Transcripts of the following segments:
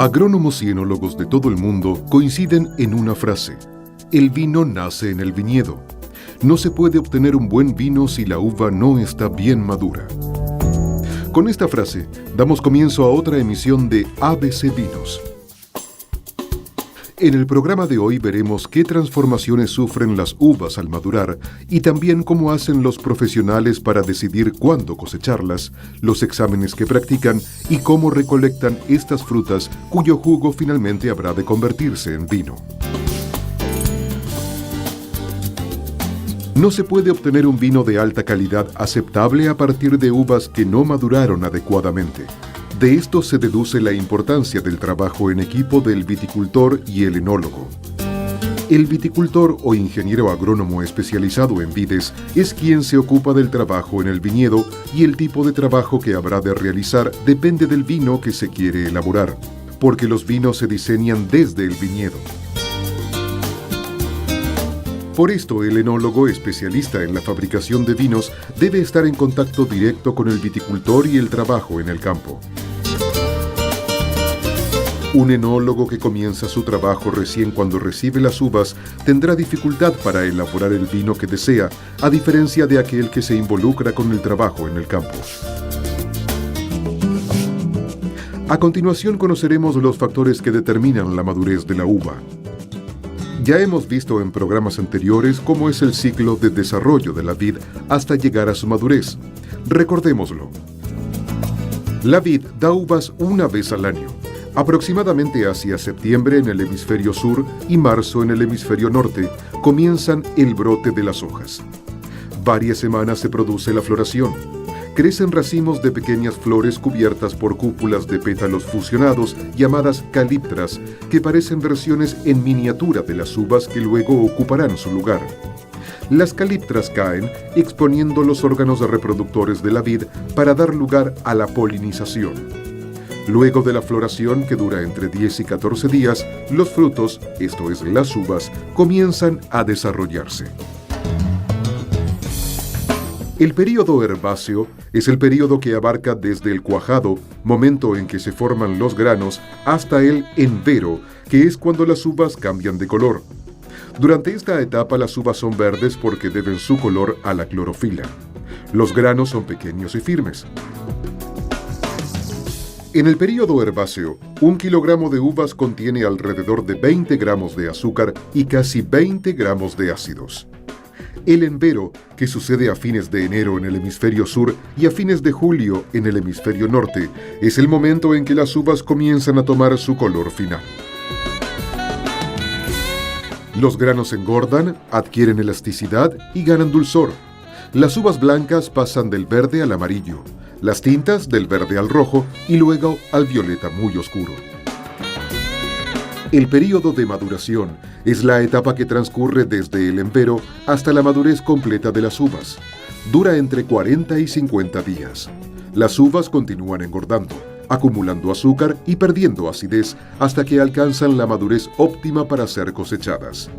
Agrónomos y enólogos de todo el mundo coinciden en una frase: el vino nace en el viñedo. No se puede obtener un buen vino si la uva no está bien madura. Con esta frase, damos comienzo a otra emisión de ABC Vinos. En el programa de hoy veremos qué transformaciones sufren las uvas al madurar y también cómo hacen los profesionales para decidir cuándo cosecharlas, los exámenes que practican y cómo recolectan estas frutas cuyo jugo finalmente habrá de convertirse en vino. No se puede obtener un vino de alta calidad aceptable a partir de uvas que no maduraron adecuadamente. De esto se deduce la importancia del trabajo en equipo del viticultor y el enólogo. El viticultor o ingeniero agrónomo especializado en vides es quien se ocupa del trabajo en el viñedo y el tipo de trabajo que habrá de realizar depende del vino que se quiere elaborar, porque los vinos se diseñan desde el viñedo. Por esto, el enólogo especialista en la fabricación de vinos debe estar en contacto directo con el viticultor y el trabajo en el campo. Un enólogo que comienza su trabajo recién cuando recibe las uvas tendrá dificultad para elaborar el vino que desea, a diferencia de aquel que se involucra con el trabajo en el campo. A continuación conoceremos los factores que determinan la madurez de la uva. Ya hemos visto en programas anteriores cómo es el ciclo de desarrollo de la vid hasta llegar a su madurez. Recordémoslo. La vid da uvas una vez al año, aproximadamente hacia septiembre en el hemisferio sur y marzo en el hemisferio norte, comienzan el brote de las hojas. Varias semanas se produce la floración. Crecen racimos de pequeñas flores cubiertas por cúpulas de pétalos fusionados llamadas calíptras, que parecen versiones en miniatura de las uvas que luego ocuparán su lugar. Las calíptras caen exponiendo los órganos reproductores de la vid para dar lugar a la polinización. Luego de la floración, que dura entre 10 y 14 días, los frutos, esto es, las uvas, comienzan a desarrollarse. El período herbáceo es el período que abarca desde el cuajado, momento en que se forman los granos, hasta el envero, que es cuando las uvas cambian de color. Durante esta etapa las uvas son verdes porque deben su color a la clorofila. Los granos son pequeños y firmes. En el período herbáceo, 1 kilogramo de uvas contiene alrededor de 20 gramos de azúcar y casi 20 gramos de ácidos. El envero, que sucede a fines de enero en el hemisferio sur y a fines de julio en el hemisferio norte, es el momento en que las uvas comienzan a tomar su color final. Los granos engordan, adquieren elasticidad y ganan dulzor. Las uvas blancas pasan del verde al amarillo, las tintas del verde al rojo y luego al violeta muy oscuro. El período de maduración es la etapa que transcurre desde el envero hasta la madurez completa de las uvas. Dura entre 40 y 50 días. Las uvas continúan engordando, acumulando azúcar y perdiendo acidez hasta que alcanzan la madurez óptima para ser cosechadas.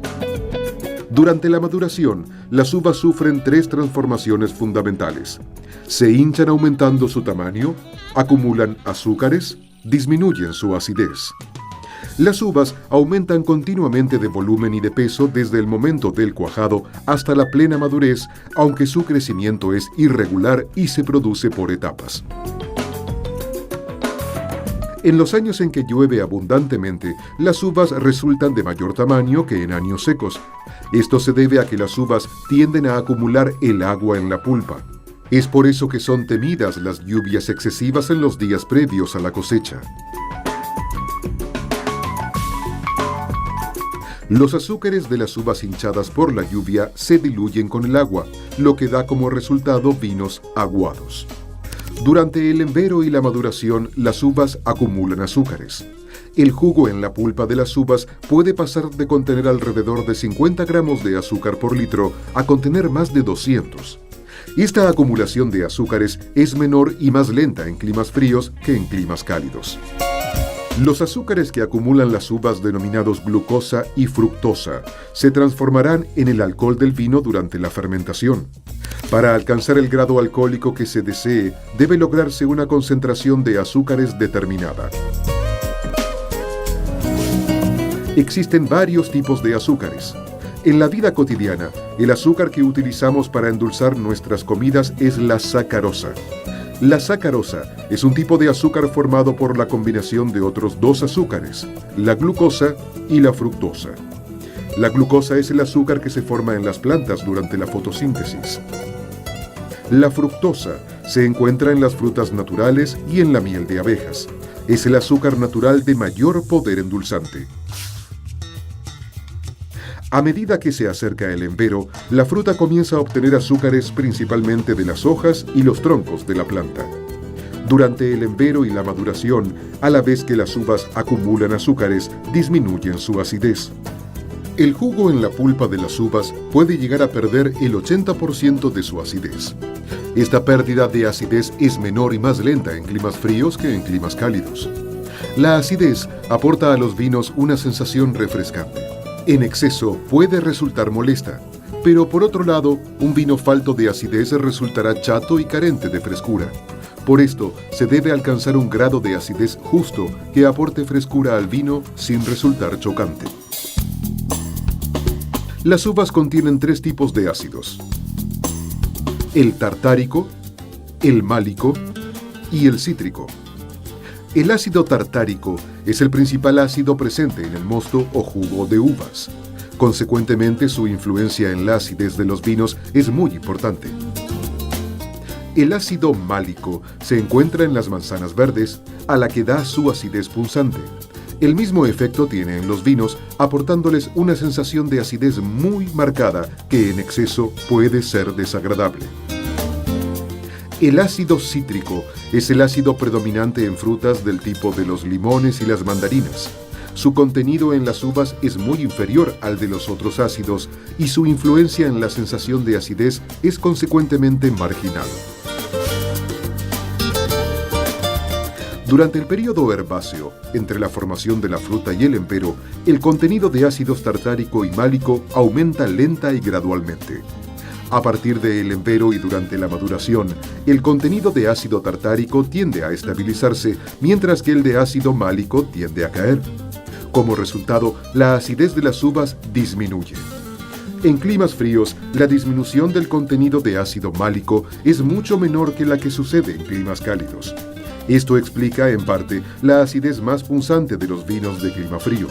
Durante la maduración, las uvas sufren 3 transformaciones fundamentales. Se hinchan aumentando su tamaño, acumulan azúcares, disminuyen su acidez. Las uvas aumentan continuamente de volumen y de peso desde el momento del cuajado hasta la plena madurez, aunque su crecimiento es irregular y se produce por etapas. En los años en que llueve abundantemente, las uvas resultan de mayor tamaño que en años secos. Esto se debe a que las uvas tienden a acumular el agua en la pulpa. Es por eso que son temidas las lluvias excesivas en los días previos a la cosecha. Los azúcares de las uvas hinchadas por la lluvia se diluyen con el agua, lo que da como resultado vinos aguados. Durante el envero y la maduración, las uvas acumulan azúcares. El jugo en la pulpa de las uvas puede pasar de contener alrededor de 50 gramos de azúcar por litro a contener más de 200. Esta acumulación de azúcares es menor y más lenta en climas fríos que en climas cálidos. Los azúcares que acumulan las uvas denominados glucosa y fructosa se transformarán en el alcohol del vino durante la fermentación. Para alcanzar el grado alcohólico que se desee, debe lograrse una concentración de azúcares determinada. Existen varios tipos de azúcares. En la vida cotidiana, el azúcar que utilizamos para endulzar nuestras comidas es la sacarosa. La sacarosa es un tipo de azúcar formado por la combinación de otros dos azúcares, la glucosa y la fructosa. La glucosa es el azúcar que se forma en las plantas durante la fotosíntesis. La fructosa se encuentra en las frutas naturales y en la miel de abejas. Es el azúcar natural de mayor poder endulzante. A medida que se acerca el embero, la fruta comienza a obtener azúcares principalmente de las hojas y los troncos de la planta. Durante el embero y la maduración, a la vez que las uvas acumulan azúcares, disminuyen su acidez. El jugo en la pulpa de las uvas puede llegar a perder el 80% de su acidez. Esta pérdida de acidez es menor y más lenta en climas fríos que en climas cálidos. La acidez aporta a los vinos una sensación refrescante. En exceso puede resultar molesta, pero por otro lado, un vino falto de acidez resultará chato y carente de frescura. Por esto, se debe alcanzar un grado de acidez justo que aporte frescura al vino sin resultar chocante. Las uvas contienen 3 tipos de ácidos: el tartárico, el málico y el cítrico. El ácido tartárico es el principal ácido presente en el mosto o jugo de uvas. Consecuentemente, su influencia en la acidez de los vinos es muy importante. El ácido málico se encuentra en las manzanas verdes, a la que da su acidez punzante. El mismo efecto tiene en los vinos, aportándoles una sensación de acidez muy marcada que en exceso puede ser desagradable. El ácido cítrico es el ácido predominante en frutas del tipo de los limones y las mandarinas. Su contenido en las uvas es muy inferior al de los otros ácidos y su influencia en la sensación de acidez es consecuentemente marginal. Durante el período herbáceo, entre la formación de la fruta y el embero, el contenido de ácidos tartárico y málico aumenta lenta y gradualmente. A partir del embero y durante la maduración, el contenido de ácido tartárico tiende a estabilizarse, mientras que el de ácido málico tiende a caer. Como resultado, la acidez de las uvas disminuye. En climas fríos, la disminución del contenido de ácido málico es mucho menor que la que sucede en climas cálidos. Esto explica, en parte, la acidez más punzante de los vinos de clima frío.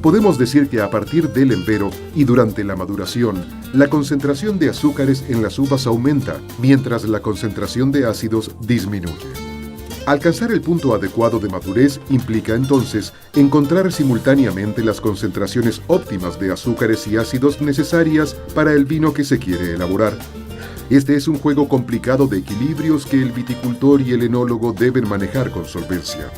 Podemos decir que a partir del embero y durante la maduración, la concentración de azúcares en las uvas aumenta, mientras la concentración de ácidos disminuye. Alcanzar el punto adecuado de madurez implica entonces encontrar simultáneamente las concentraciones óptimas de azúcares y ácidos necesarias para el vino que se quiere elaborar. Este es un juego complicado de equilibrios que el viticultor y el enólogo deben manejar con solvencia.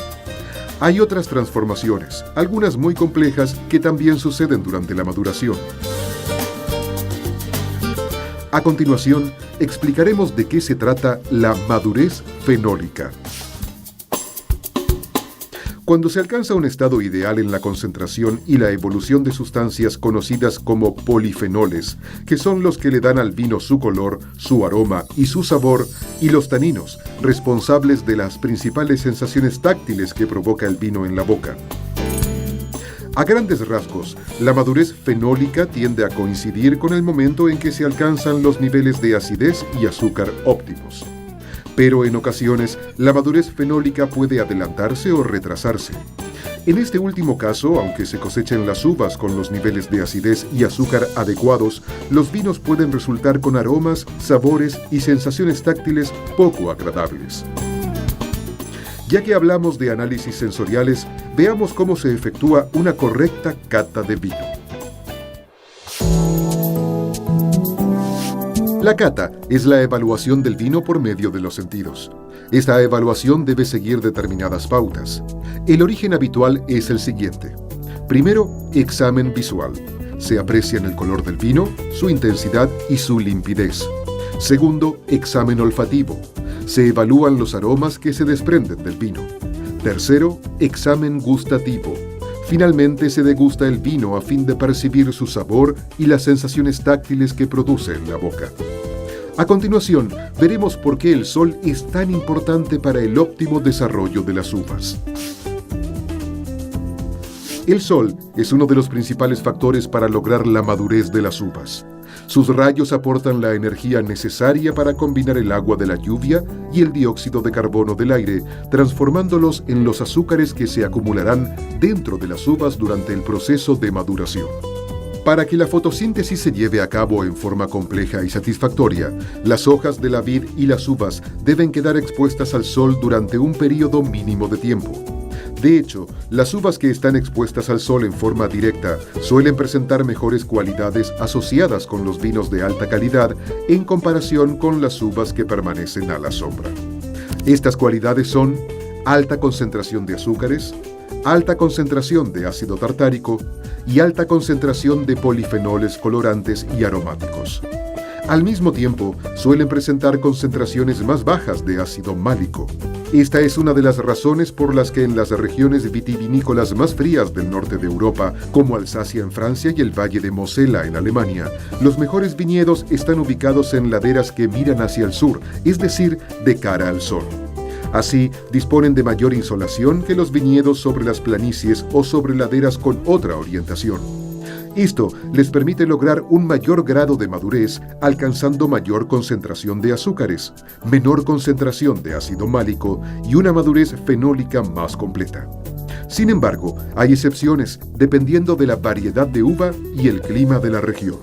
Hay otras transformaciones, algunas muy complejas, que también suceden durante la maduración. A continuación, explicaremos de qué se trata la madurez fenólica. Cuando se alcanza un estado ideal en la concentración y la evolución de sustancias conocidas como polifenoles, que son los que le dan al vino su color, su aroma y su sabor, y los taninos, responsables de las principales sensaciones táctiles que provoca el vino en la boca. A grandes rasgos, la madurez fenólica tiende a coincidir con el momento en que se alcanzan los niveles de acidez y azúcar óptimos. Pero en ocasiones, la madurez fenólica puede adelantarse o retrasarse. En este último caso, aunque se cosechen las uvas con los niveles de acidez y azúcar adecuados, los vinos pueden resultar con aromas, sabores y sensaciones táctiles poco agradables. Ya que hablamos de análisis sensoriales, veamos cómo se efectúa una correcta cata de vino. La cata es la evaluación del vino por medio de los sentidos. Esta evaluación debe seguir determinadas pautas. El origen habitual es el siguiente. Primero, examen visual. Se aprecian el color del vino, su intensidad y su limpidez. Segundo, examen olfativo. Se evalúan los aromas que se desprenden del vino. Tercero, examen gustativo. Finalmente se degusta el vino a fin de percibir su sabor y las sensaciones táctiles que produce en la boca. A continuación, veremos por qué el sol es tan importante para el óptimo desarrollo de las uvas. El sol es uno de los principales factores para lograr la madurez de las uvas. Sus rayos aportan la energía necesaria para combinar el agua de la lluvia y el dióxido de carbono del aire, transformándolos en los azúcares que se acumularán dentro de las uvas durante el proceso de maduración. Para que la fotosíntesis se lleve a cabo en forma compleja y satisfactoria, las hojas de la vid y las uvas deben quedar expuestas al sol durante un periodo mínimo de tiempo. De hecho, las uvas que están expuestas al sol en forma directa suelen presentar mejores cualidades asociadas con los vinos de alta calidad en comparación con las uvas que permanecen a la sombra. Estas cualidades son alta concentración de azúcares, alta concentración de ácido tartárico y alta concentración de polifenoles colorantes y aromáticos. Al mismo tiempo, suelen presentar concentraciones más bajas de ácido málico. Esta es una de las razones por las que en las regiones vitivinícolas más frías del norte de Europa, como Alsacia en Francia y el Valle de Mosela en Alemania, los mejores viñedos están ubicados en laderas que miran hacia el sur, es decir, de cara al sol. Así, disponen de mayor insolación que los viñedos sobre las planicies o sobre laderas con otra orientación. Esto les permite lograr un mayor grado de madurez, alcanzando mayor concentración de azúcares, menor concentración de ácido málico y una madurez fenólica más completa. Sin embargo, hay excepciones dependiendo de la variedad de uva y el clima de la región.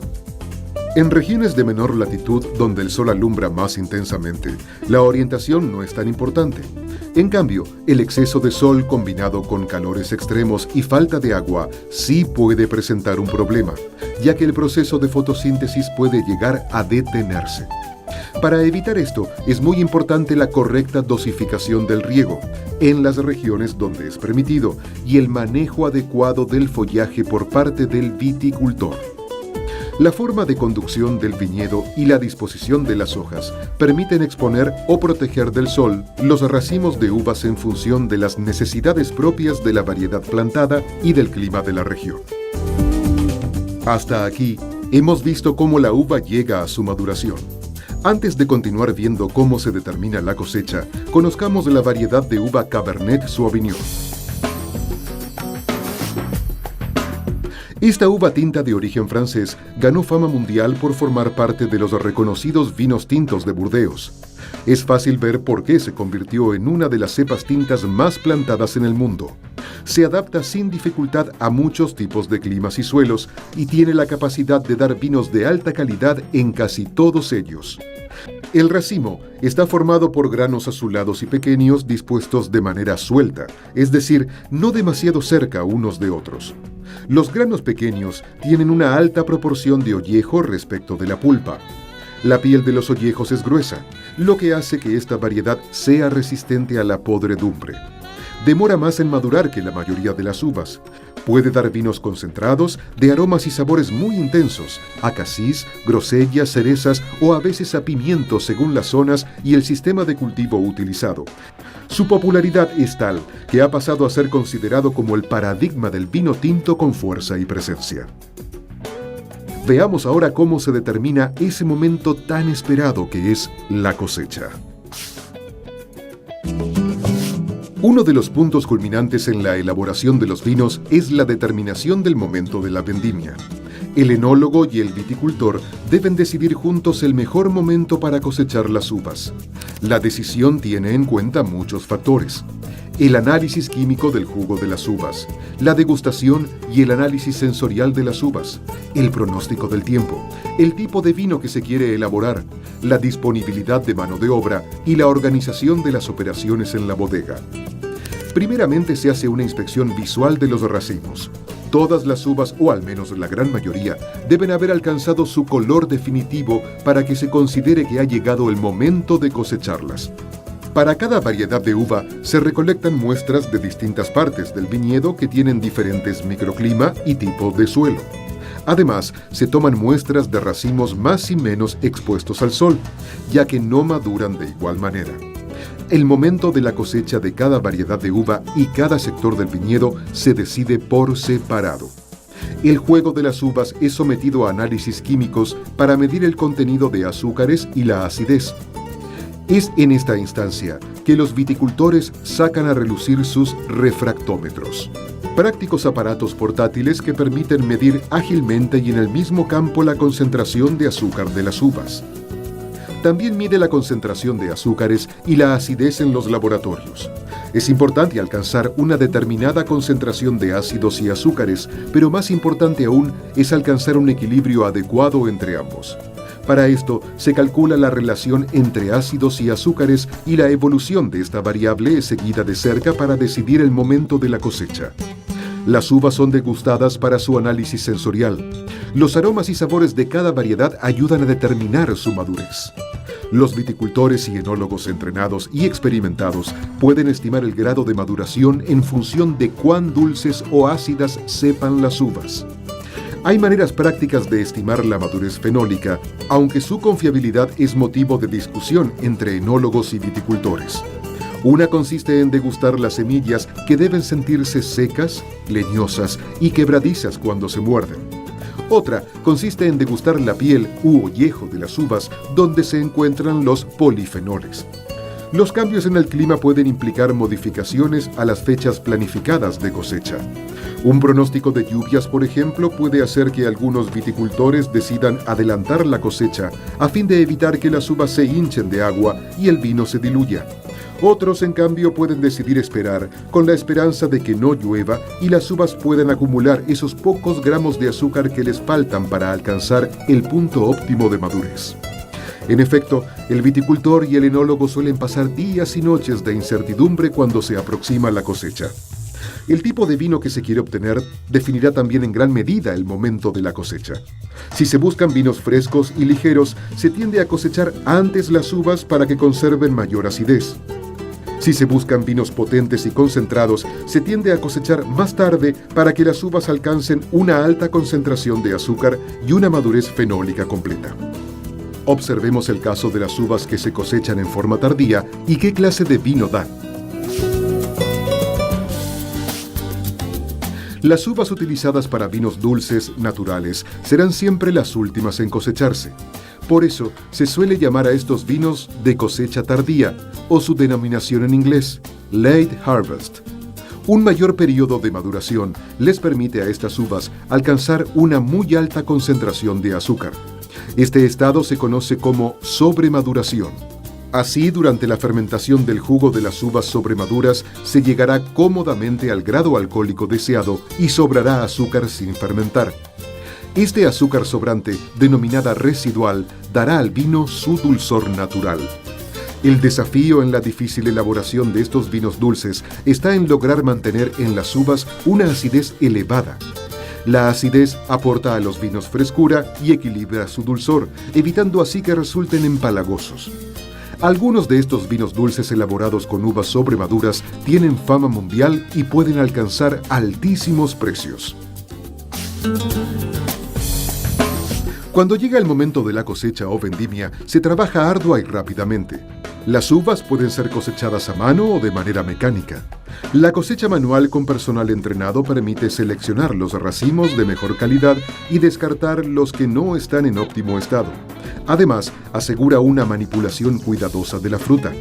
En regiones de menor latitud, donde el sol alumbra más intensamente, la orientación no es tan importante. En cambio, el exceso de sol combinado con calores extremos y falta de agua sí puede presentar un problema, ya que el proceso de fotosíntesis puede llegar a detenerse. Para evitar esto, es muy importante la correcta dosificación del riego, en las regiones donde es permitido, y el manejo adecuado del follaje por parte del viticultor. La forma de conducción del viñedo y la disposición de las hojas permiten exponer o proteger del sol los racimos de uvas en función de las necesidades propias de la variedad plantada y del clima de la región. Hasta aquí, hemos visto cómo la uva llega a su maduración. Antes de continuar viendo cómo se determina la cosecha, conozcamos la variedad de uva Cabernet Sauvignon. Esta uva tinta de origen francés ganó fama mundial por formar parte de los reconocidos vinos tintos de Burdeos. Es fácil ver por qué se convirtió en una de las cepas tintas más plantadas en el mundo. Se adapta sin dificultad a muchos tipos de climas y suelos y tiene la capacidad de dar vinos de alta calidad en casi todos ellos. El racimo está formado por granos azulados y pequeños dispuestos de manera suelta, es decir, no demasiado cerca unos de otros. Los granos pequeños tienen una alta proporción de ollejo respecto de la pulpa. La piel de los ollejos es gruesa, lo que hace que esta variedad sea resistente a la podredumbre. Demora más en madurar que la mayoría de las uvas. Puede dar vinos concentrados de aromas y sabores muy intensos, a casis, grosellas, cerezas o a veces a pimientos según las zonas y el sistema de cultivo utilizado. Su popularidad es tal que ha pasado a ser considerado como el paradigma del vino tinto con fuerza y presencia. Veamos ahora cómo se determina ese momento tan esperado que es la cosecha. Uno de los puntos culminantes en la elaboración de los vinos es la determinación del momento de la vendimia. El enólogo y el viticultor deben decidir juntos el mejor momento para cosechar las uvas. La decisión tiene en cuenta muchos factores: el análisis químico del jugo de las uvas, la degustación y el análisis sensorial de las uvas, el pronóstico del tiempo, el tipo de vino que se quiere elaborar, la disponibilidad de mano de obra y la organización de las operaciones en la bodega. Primeramente se hace una inspección visual de los racimos. Todas las uvas, o al menos la gran mayoría, deben haber alcanzado su color definitivo para que se considere que ha llegado el momento de cosecharlas. Para cada variedad de uva se recolectan muestras de distintas partes del viñedo que tienen diferentes microclima y tipo de suelo. Además, se toman muestras de racimos más y menos expuestos al sol, ya que no maduran de igual manera. El momento de la cosecha de cada variedad de uva y cada sector del viñedo se decide por separado. El juego de las uvas es sometido a análisis químicos para medir el contenido de azúcares y la acidez. Es en esta instancia que los viticultores sacan a relucir sus refractómetros. prácticos aparatos portátiles que permiten medir ágilmente y en el mismo campo la concentración de azúcar de las uvas. También mide la concentración de azúcares y la acidez en los laboratorios. Es importante alcanzar una determinada concentración de ácidos y azúcares, pero más importante aún es alcanzar un equilibrio adecuado entre ambos. Para esto, se calcula la relación entre ácidos y azúcares y la evolución de esta variable es seguida de cerca para decidir el momento de la cosecha. Las uvas son degustadas para su análisis sensorial. Los aromas y sabores de cada variedad ayudan a determinar su madurez. Los viticultores y enólogos entrenados y experimentados pueden estimar el grado de maduración en función de cuán dulces o ácidas sepan las uvas. Hay maneras prácticas de estimar la madurez fenólica, aunque su confiabilidad es motivo de discusión entre enólogos y viticultores. Una consiste en degustar las semillas que deben sentirse secas, leñosas y quebradizas cuando se muerden. Otra consiste en degustar la piel u ollejo de las uvas donde se encuentran los polifenoles. Los cambios en el clima pueden implicar modificaciones a las fechas planificadas de cosecha. Un pronóstico de lluvias, por ejemplo, puede hacer que algunos viticultores decidan adelantar la cosecha a fin de evitar que las uvas se hinchen de agua y el vino se diluya. Otros, en cambio, pueden decidir esperar, con la esperanza de que no llueva y las uvas puedan acumular esos pocos gramos de azúcar que les faltan para alcanzar el punto óptimo de madurez. En efecto, el viticultor y el enólogo suelen pasar días y noches de incertidumbre cuando se aproxima la cosecha. El tipo de vino que se quiere obtener definirá también en gran medida el momento de la cosecha. Si se buscan vinos frescos y ligeros, se tiende a cosechar antes las uvas para que conserven mayor acidez. Si se buscan vinos potentes y concentrados, se tiende a cosechar más tarde para que las uvas alcancen una alta concentración de azúcar y una madurez fenólica completa. Observemos el caso de las uvas que se cosechan en forma tardía y qué clase de vino dan. Las uvas utilizadas para vinos dulces naturales serán siempre las últimas en cosecharse. Por eso, se suele llamar a estos vinos de cosecha tardía, o su denominación en inglés, late harvest. Un mayor periodo de maduración les permite a estas uvas alcanzar una muy alta concentración de azúcar. Este estado se conoce como sobremaduración. Así, durante la fermentación del jugo de las uvas sobremaduras, se llegará cómodamente al grado alcohólico deseado y sobrará azúcar sin fermentar. Este azúcar sobrante, denominada residual, dará al vino su dulzor natural. El desafío en la difícil elaboración de estos vinos dulces está en lograr mantener en las uvas una acidez elevada. La acidez aporta a los vinos frescura y equilibra su dulzor, evitando así que resulten empalagosos. Algunos de estos vinos dulces elaborados con uvas sobremaduras tienen fama mundial y pueden alcanzar altísimos precios. Cuando llega el momento de la cosecha o vendimia, se trabaja ardua y rápidamente. Las uvas pueden ser cosechadas a mano o de manera mecánica. La cosecha manual con personal entrenado permite seleccionar los racimos de mejor calidad y descartar los que no están en óptimo estado. Además, asegura una manipulación cuidadosa de la fruta.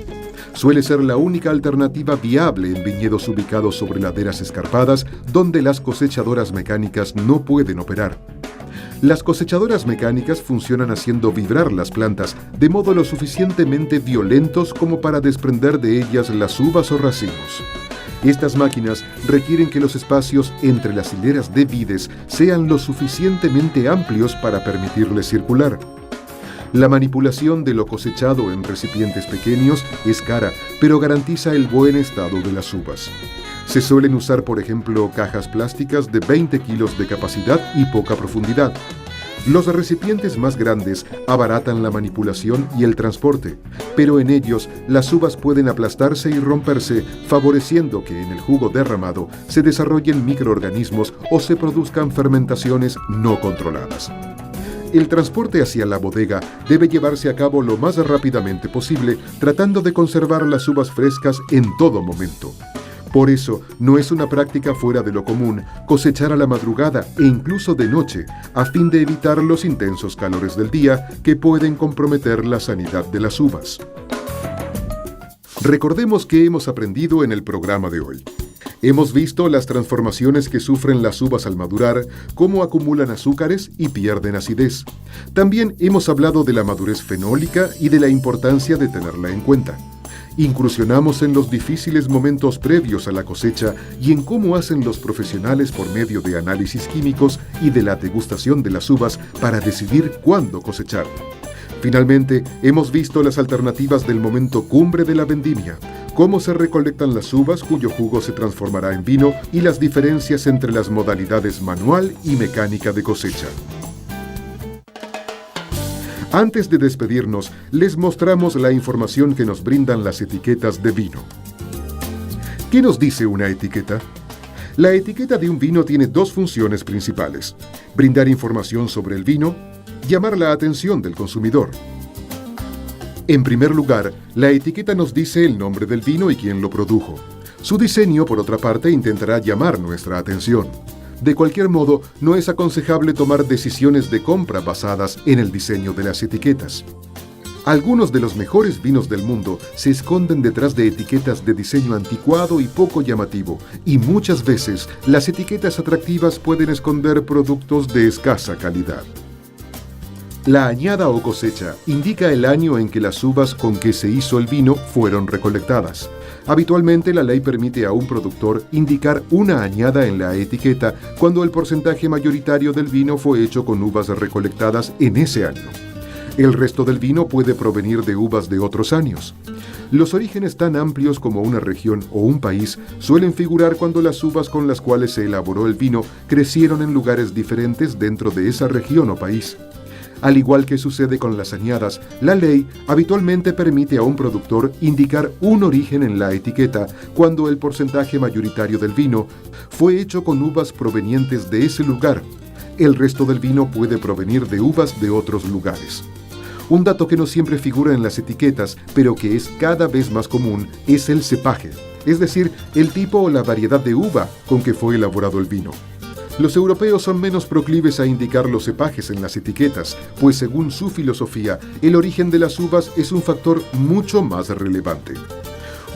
Suele ser la única alternativa viable en viñedos ubicados sobre laderas escarpadas donde las cosechadoras mecánicas no pueden operar. Las cosechadoras mecánicas funcionan haciendo vibrar las plantas de modo lo suficientemente violentos como para desprender de ellas las uvas o racimos. Estas máquinas requieren que los espacios entre las hileras de vides sean lo suficientemente amplios para permitirles circular. La manipulación de lo cosechado en recipientes pequeños es cara, pero garantiza el buen estado de las uvas. Se suelen usar, por ejemplo, cajas plásticas de 20 kilos de capacidad y poca profundidad. Los recipientes más grandes abaratan la manipulación y el transporte, pero en ellos las uvas pueden aplastarse y romperse, favoreciendo que en el jugo derramado se desarrollen microorganismos o se produzcan fermentaciones no controladas. El transporte hacia la bodega debe llevarse a cabo lo más rápidamente posible, tratando de conservar las uvas frescas en todo momento. Por eso, no es una práctica fuera de lo común cosechar a la madrugada e incluso de noche, a fin de evitar los intensos calores del día que pueden comprometer la sanidad de las uvas. Recordemos qué hemos aprendido en el programa de hoy. Hemos visto las transformaciones que sufren las uvas al madurar, cómo acumulan azúcares y pierden acidez. También hemos hablado de la madurez fenólica y de la importancia de tenerla en cuenta. Incursionamos en los difíciles momentos previos a la cosecha y en cómo hacen los profesionales por medio de análisis químicos y de la degustación de las uvas para decidir cuándo cosechar. Finalmente, hemos visto las alternativas del momento cumbre de la vendimia, cómo se recolectan las uvas cuyo jugo se transformará en vino y las diferencias entre las modalidades manual y mecánica de cosecha. Antes de despedirnos, les mostramos la información que nos brindan las etiquetas de vino. ¿Qué nos dice una etiqueta? La etiqueta de un vino tiene dos funciones principales: brindar información sobre el vino, llamar la atención del consumidor. En primer lugar, la etiqueta nos dice el nombre del vino y quién lo produjo. Su diseño, por otra parte, intentará llamar nuestra atención. De cualquier modo, no es aconsejable tomar decisiones de compra basadas en el diseño de las etiquetas. Algunos de los mejores vinos del mundo se esconden detrás de etiquetas de diseño anticuado y poco llamativo, y muchas veces las etiquetas atractivas pueden esconder productos de escasa calidad. La añada o cosecha indica el año en que las uvas con que se hizo el vino fueron recolectadas. Habitualmente la ley permite a un productor indicar una añada en la etiqueta cuando el porcentaje mayoritario del vino fue hecho con uvas recolectadas en ese año. El resto del vino puede provenir de uvas de otros años. Los orígenes tan amplios como una región o un país suelen figurar cuando las uvas con las cuales se elaboró el vino crecieron en lugares diferentes dentro de esa región o país. Al igual que sucede con las añadas, la ley habitualmente permite a un productor indicar un origen en la etiqueta cuando el porcentaje mayoritario del vino fue hecho con uvas provenientes de ese lugar. El resto del vino puede provenir de uvas de otros lugares. Un dato que no siempre figura en las etiquetas, pero que es cada vez más común, es el cepaje, es decir, el tipo o la variedad de uva con que fue elaborado el vino. Los europeos son menos proclives a indicar los cepajes en las etiquetas, pues según su filosofía, el origen de las uvas es un factor mucho más relevante.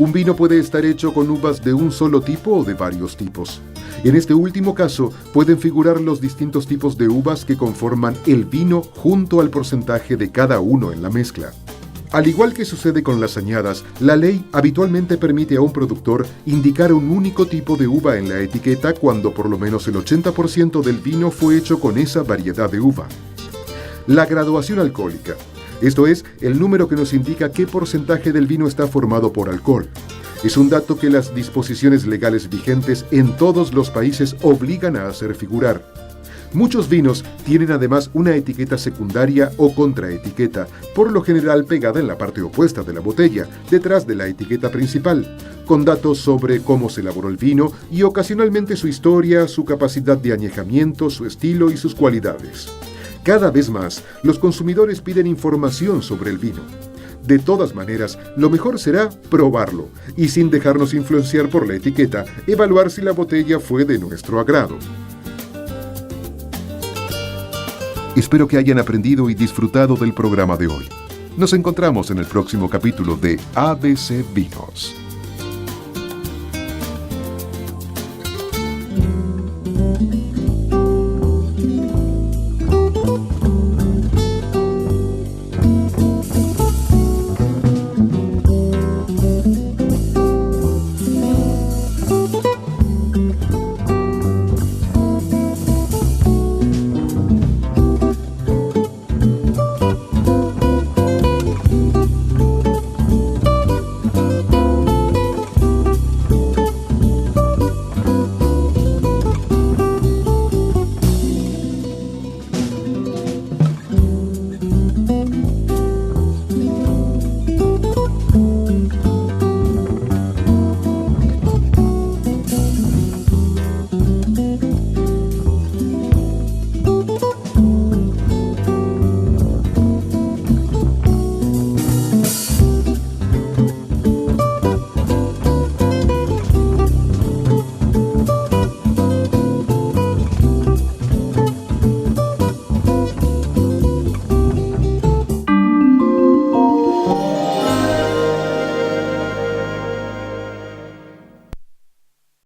Un vino puede estar hecho con uvas de un solo tipo o de varios tipos. En este último caso, pueden figurar los distintos tipos de uvas que conforman el vino junto al porcentaje de cada uno en la mezcla. Al igual que sucede con las añadas, la ley habitualmente permite a un productor indicar un único tipo de uva en la etiqueta cuando por lo menos el 80% del vino fue hecho con esa variedad de uva. La graduación alcohólica, esto es, el número que nos indica qué porcentaje del vino está formado por alcohol. Es un dato que las disposiciones legales vigentes en todos los países obligan a hacer figurar. Muchos vinos tienen además una etiqueta secundaria o contraetiqueta, por lo general pegada en la parte opuesta de la botella, detrás de la etiqueta principal, con datos sobre cómo se elaboró el vino y ocasionalmente su historia, su capacidad de añejamiento, su estilo y sus cualidades. Cada vez más, los consumidores piden información sobre el vino. De todas maneras, lo mejor será probarlo y, sin dejarnos influenciar por la etiqueta, evaluar si la botella fue de nuestro agrado. Espero que hayan aprendido y disfrutado del programa de hoy. Nos encontramos en el próximo capítulo de ABC Vinos.